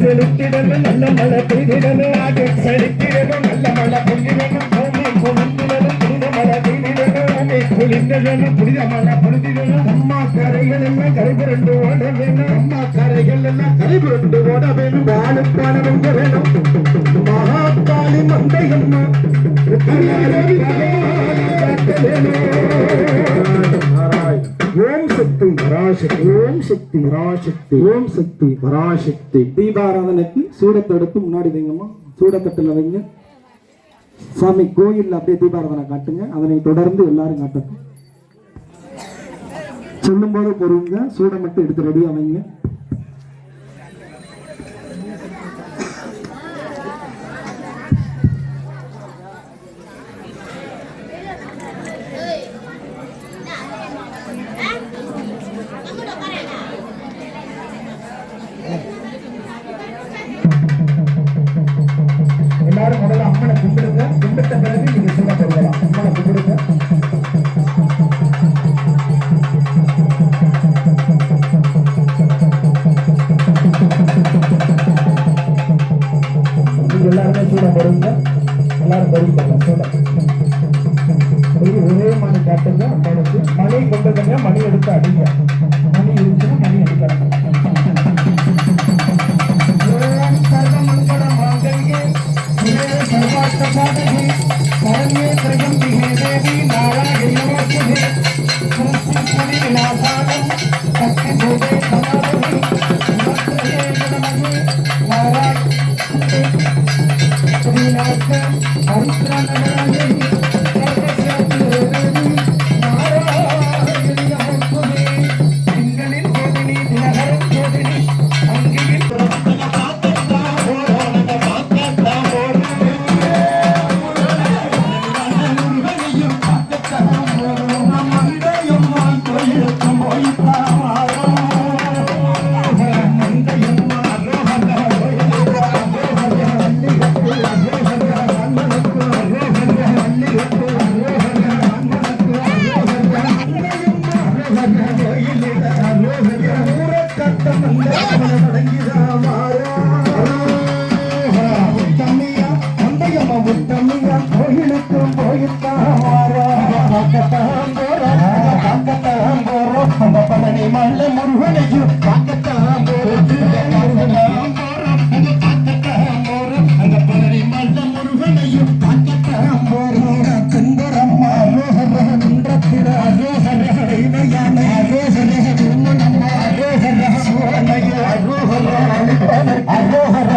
செலுத்திடணும் நல்ல மழை பெய்திடணும் ஆக செலுத்திடணும் நல்ல மழை பெய்திடணும் பூமி குளிர்ந்திடணும் புனித மழை பெய்திடணும் பூமி குளிர்ந்திடணும் புனித மழை பொருந்திடணும் அம்மா கரைகள் எல்லாம் கரைபுரண்டு ஓட வேணும் அம்மா கரைகள் எல்லாம் கரைபுரண்டு ஓட வேணும் வாழுக்கான வெங்க வேணும் மகாகாளி மந்தையம்மா ஓம் சக்தி பராசக்தி ஓம் சக்தி பராசக்தி ஓம் சக்தி பராசக்தி. தீபாராதனைக்கு சூடத்தை எடுத்து முன்னாடி வைங்கம்மா, சூடத்தட்டில் வைங்க. சாமி கோயிலில் அப்படியே தீபாராதனை காட்டுங்க, அதனை தொடர்ந்து எல்லாரும் காட்டட்டும். சொல்லும் போது பொறுங்க, சூடை மட்டும் எடுத்து ரெடியா வைங்க. எல்லாரும் முதல்ல அம்மனை கும்பிடுங்க, கும்பிட்ட பிறகு நீங்க சூட போடலாம். அம்மனை கும்பிடுங்க. நீங்க எல்லாருமே சூட போடுங்க, எல்லாரும் போடுங்க சூட. ஒரே மணி காட்டுங்க அம்மனுக்கு. மணி கொண்டுங்க, மணி எடுத்து அடிங்க. மணி இருந்துச்சுன்னா மணி எடுக்கலாம். அரோகர